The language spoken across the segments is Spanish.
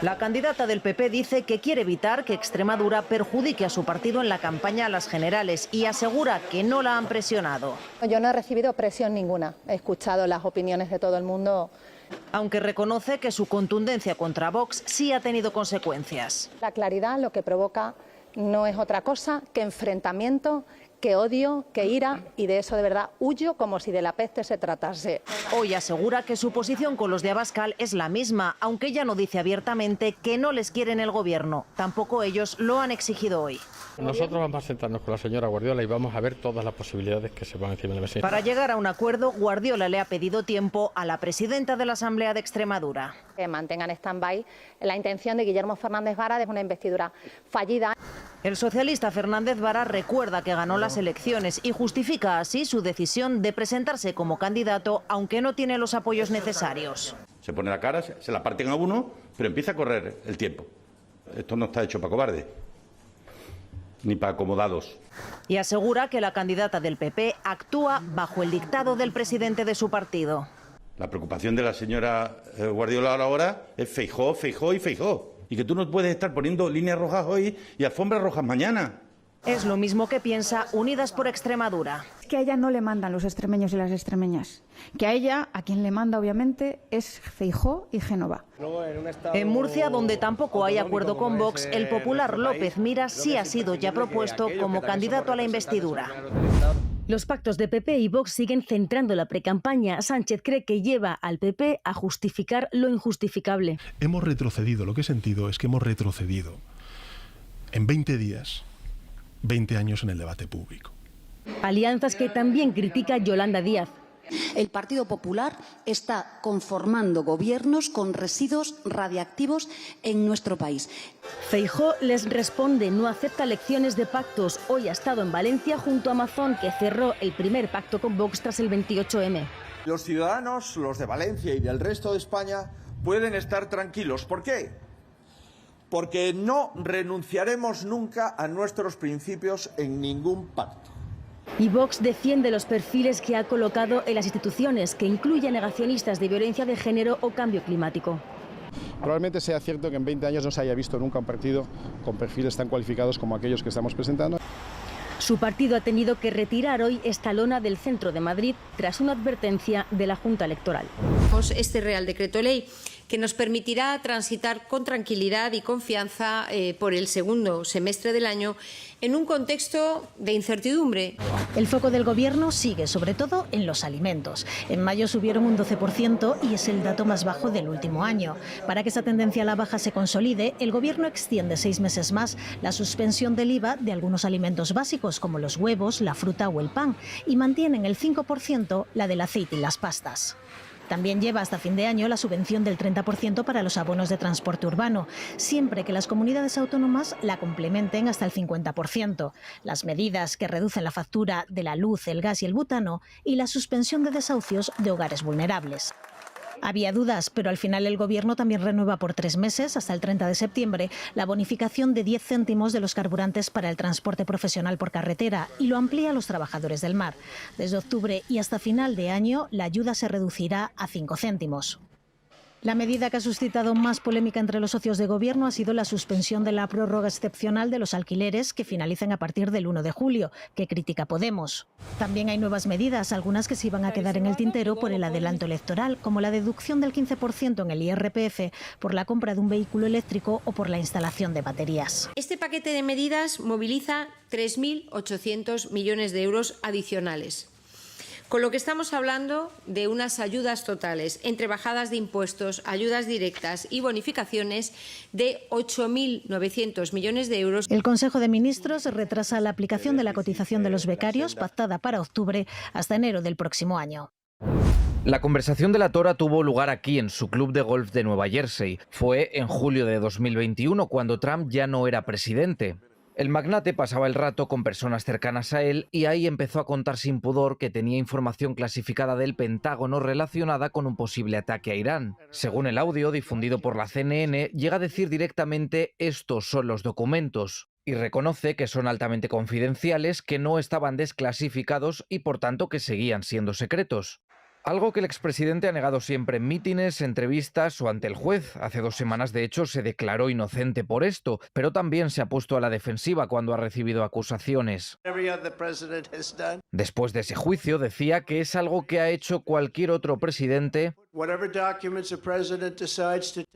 La candidata del PP dice que quiere evitar que Extremadura perjudique a su partido en la campaña a las generales y asegura que no la han presionado. Yo no he recibido presión ninguna, he escuchado las opiniones de todo el mundo. Aunque reconoce que su contundencia contra Vox sí ha tenido consecuencias. La claridad lo que provoca no es otra cosa que enfrentamiento, que odio, que ira, y de eso de verdad huyo como si de la peste se tratase. Hoy asegura que su posición con los de Abascal es la misma, aunque ella no dice abiertamente que no les quiere en el gobierno. Tampoco ellos lo han exigido hoy. Nosotros vamos a sentarnos con la señora Guardiola y vamos a ver todas las posibilidades que se van encima de la mesa. Para llegar a un acuerdo, Guardiola le ha pedido tiempo a la presidenta de la Asamblea de Extremadura. Que mantengan en stand-by la intención de Guillermo Fernández Vara de una investidura fallida. El socialista Fernández Vara recuerda que ganó las elecciones y justifica así su decisión de presentarse como candidato, aunque no tiene los apoyos necesarios. Se pone la cara, se la parten a uno, pero empieza a correr el tiempo. Esto no está hecho para cobardes, ni para acomodados. Y asegura que la candidata del PP actúa bajo el dictado del presidente de su partido. La preocupación de la señora Guardiola ahora es Feijóo, Feijóo y Feijóo. Y que tú no puedes estar poniendo líneas rojas hoy y alfombras rojas mañana. Es lo mismo que piensa Unidas por Extremadura. Que a ella no le mandan los extremeños y las extremeñas. Que a ella, a quien le manda obviamente, es Feijóo y Génova. En Murcia, donde tampoco hay acuerdo con Vox, el popular López Miras sí ha sido ya propuesto como candidato a la investidura. Los pactos de PP y Vox siguen centrando la precampaña. Sánchez cree que lleva al PP a justificar lo injustificable. Hemos retrocedido, lo que he sentido es que hemos retrocedido en 20 días, 20 años en el debate público. Alianzas que también critica Yolanda Díaz. El Partido Popular está conformando gobiernos con residuos radiactivos en nuestro país. Feijóo les responde, no acepta lecciones de pactos. Hoy ha estado en Valencia junto a Mazón, que cerró el primer pacto con Vox tras el 28M. Los ciudadanos, los de Valencia y del resto de España, pueden estar tranquilos. ¿Por qué? Porque no renunciaremos nunca a nuestros principios en ningún pacto. Y Vox defiende los perfiles que ha colocado en las instituciones, que incluyen negacionistas de violencia de género o cambio climático. Probablemente sea cierto que en 20 años no se haya visto nunca un partido con perfiles tan cualificados como aquellos que estamos presentando. Su partido ha tenido que retirar hoy esta lona del centro de Madrid tras una advertencia de la Junta Electoral. Este Real Decreto Ley que nos permitirá transitar con tranquilidad y confianza por el segundo semestre del año en un contexto de incertidumbre. El foco del Gobierno sigue sobre todo en los alimentos. En mayo subieron un 12% y es el dato más bajo del último año. Para que esa tendencia a la baja se consolide, el Gobierno extiende 6 meses más la suspensión del IVA de algunos alimentos básicos como los huevos, la fruta o el pan y mantiene en el 5% la del aceite y las pastas. También lleva hasta fin de año la subvención del 30% para los abonos de transporte urbano, siempre que las comunidades autónomas la complementen hasta el 50%. Las medidas que reducen la factura de la luz, el gas y el butano y la suspensión de desahucios de hogares vulnerables. Había dudas, pero al final el Gobierno también renueva por 3 meses, hasta el 30 de septiembre, la bonificación de 10 céntimos de los carburantes para el transporte profesional por carretera y lo amplía a los trabajadores del mar. Desde octubre y hasta final de año, la ayuda se reducirá a 5 céntimos. La medida que ha suscitado más polémica entre los socios de Gobierno ha sido la suspensión de la prórroga excepcional de los alquileres que finalicen a partir del 1 de julio, que critica Podemos. También hay nuevas medidas, algunas que se iban a quedar en el tintero por el adelanto electoral, como la deducción del 15% en el IRPF por la compra de un vehículo eléctrico o por la instalación de baterías. Este paquete de medidas moviliza 3.800 millones de euros adicionales. Con lo que estamos hablando de unas ayudas totales, entre bajadas de impuestos, ayudas directas y bonificaciones, de 8.900 millones de euros. El Consejo de Ministros retrasa la aplicación de la cotización de los becarios, pactada para octubre, hasta enero del próximo año. La conversación de la Tora tuvo lugar aquí, en su club de golf de Nueva Jersey. Fue en julio de 2021, cuando Trump ya no era presidente. El magnate pasaba el rato con personas cercanas a él y ahí empezó a contar sin pudor que tenía información clasificada del Pentágono relacionada con un posible ataque a Irán. Según el audio difundido por la CNN, llega a decir directamente «estos son los documentos» y reconoce que son altamente confidenciales, que no estaban desclasificados y por tanto que seguían siendo secretos. Algo que el expresidente ha negado siempre en mítines, entrevistas o ante el juez. Hace 2 semanas, de hecho, se declaró inocente por esto, pero también se ha puesto a la defensiva cuando ha recibido acusaciones. Después de ese juicio, decía que es algo que ha hecho cualquier otro presidente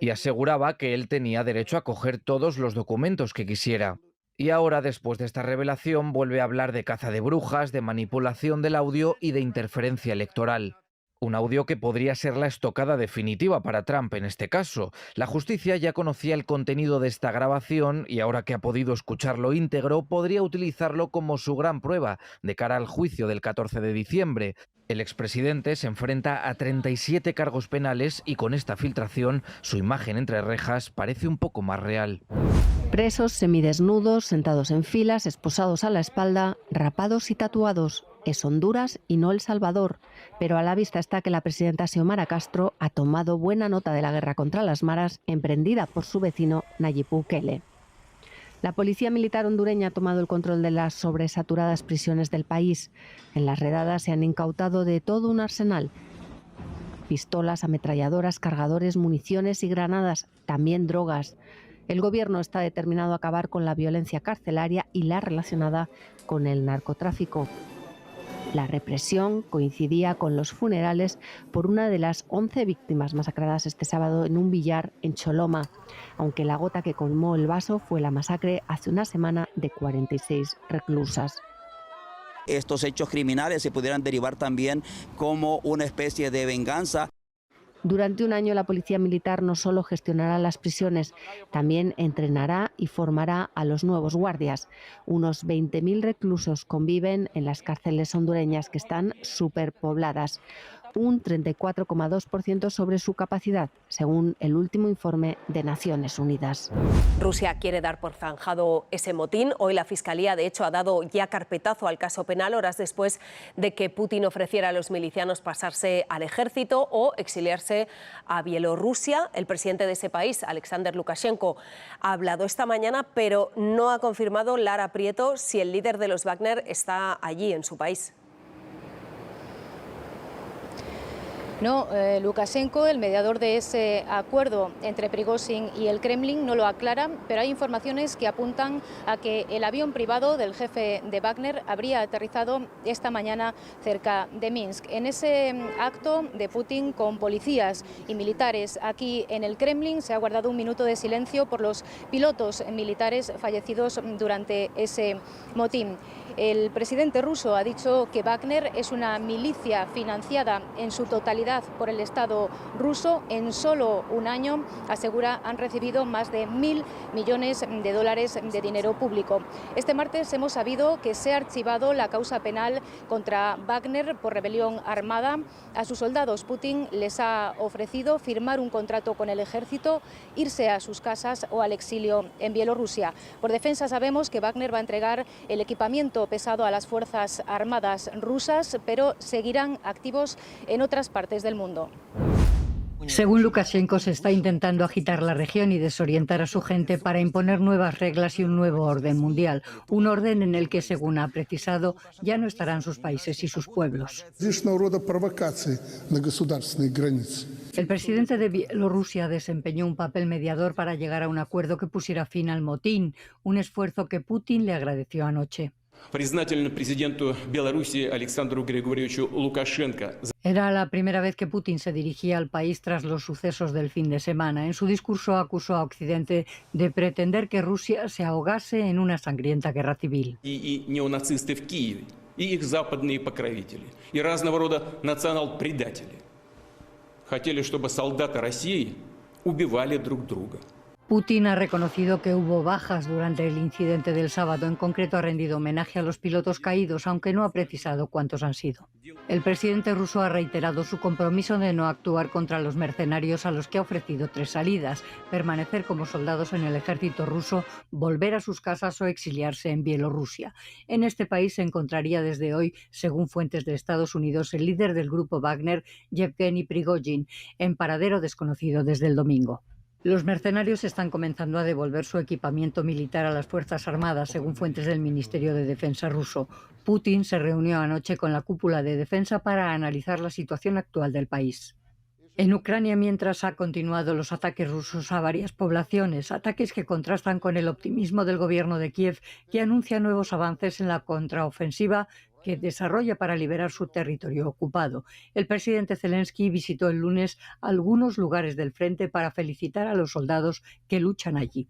y aseguraba que él tenía derecho a coger todos los documentos que quisiera. Y ahora, después de esta revelación, vuelve a hablar de caza de brujas, de manipulación del audio y de interferencia electoral. Un audio que podría ser la estocada definitiva para Trump en este caso. La justicia ya conocía el contenido de esta grabación y ahora que ha podido escucharlo íntegro, podría utilizarlo como su gran prueba de cara al juicio del 14 de diciembre. El expresidente se enfrenta a 37 cargos penales y con esta filtración su imagen entre rejas parece un poco más real. Presos, semidesnudos, sentados en filas, esposados a la espalda, rapados y tatuados. Es Honduras y no El Salvador, pero a la vista está que la presidenta Xiomara Castro ha tomado buena nota de la guerra contra las maras emprendida por su vecino Nayib Bukele. La policía militar hondureña ha tomado el control de las sobresaturadas prisiones del país. En las redadas se han incautado de todo un arsenal: pistolas, ametralladoras, cargadores, municiones y granadas, también drogas. El gobierno está determinado a acabar con la violencia carcelaria y la relacionada con el narcotráfico. La represión coincidía con los funerales por una de las 11 víctimas masacradas este sábado en un billar en Choloma, aunque la gota que colmó el vaso fue la masacre hace una semana de 46 reclusas. Estos hechos criminales se pudieran derivar también como una especie de venganza. Durante un año la policía militar no solo gestionará las prisiones, también entrenará y formará a los nuevos guardias. Unos 20.000 reclusos conviven en las cárceles hondureñas que están superpobladas, un 34,2% sobre su capacidad, según el último informe de Naciones Unidas. Rusia quiere dar por zanjado ese motín. Hoy la Fiscalía, de hecho, ha dado ya carpetazo al caso penal horas después de que Putin ofreciera a los milicianos pasarse al ejército o exiliarse a Bielorrusia. El presidente de ese país, Alexander Lukashenko, ha hablado esta mañana, pero no ha confirmado, Lara Prieto, si el líder de los Wagner está allí en su país. No, Lukashenko, el mediador de ese acuerdo entre Prigozhin y el Kremlin, no lo aclara, pero hay informaciones que apuntan a que el avión privado del jefe de Wagner habría aterrizado esta mañana cerca de Minsk. En ese acto de Putin con policías y militares aquí en el Kremlin se ha guardado un minuto de silencio por los pilotos militares fallecidos durante ese motín. El presidente ruso ha dicho que Wagner es una milicia financiada en su totalidad por el Estado ruso. En solo un año, asegura, han recibido más de 1.000 millones de dólares de dinero público. Este martes hemos sabido que se ha archivado la causa penal contra Wagner por rebelión armada. A sus soldados Putin les ha ofrecido firmar un contrato con el ejército, irse a sus casas o al exilio en Bielorrusia. Por defensa sabemos que Wagner va a entregar el equipamiento pesado a las fuerzas armadas rusas, pero seguirán activos en otras partes del mundo. Según Lukashenko, se está intentando agitar la región y desorientar a su gente para imponer nuevas reglas y un nuevo orden mundial. Un orden en el que, según ha precisado, ya no estarán sus países y sus pueblos. El presidente de Bielorrusia desempeñó un papel mediador para llegar a un acuerdo que pusiera fin al motín, un esfuerzo que Putin le agradeció anoche. Era la primera vez que Putin se dirigía al país tras los sucesos del fin de semana. En su discurso acusó a Occidente de pretender que Rusia se ahogase en una sangrienta guerra civil. И неонацисты в Киеве, и их западные покровители, и разного рода национал-предатели хотели, чтобы солдаты России убивали друг друга. Putin ha reconocido que hubo bajas durante el incidente del sábado. En concreto, ha rendido homenaje a los pilotos caídos, aunque no ha precisado cuántos han sido. El presidente ruso ha reiterado su compromiso de no actuar contra los mercenarios, a los que ha ofrecido 3 salidas: permanecer como soldados en el ejército ruso, volver a sus casas o exiliarse en Bielorrusia. En este país se encontraría desde hoy, según fuentes de Estados Unidos, el líder del grupo Wagner, Yevgeny Prigozhin, en paradero desconocido desde el domingo. Los mercenarios están comenzando a devolver su equipamiento militar a las Fuerzas Armadas, según fuentes del Ministerio de Defensa ruso. Putin se reunió anoche con la cúpula de defensa para analizar la situación actual del país. En Ucrania, mientras, han continuado los ataques rusos a varias poblaciones, ataques que contrastan con el optimismo del gobierno de Kiev, que anuncia nuevos avances en la contraofensiva que desarrolla para liberar su territorio ocupado. El presidente Zelensky visitó el lunes algunos lugares del frente para felicitar a los soldados que luchan allí.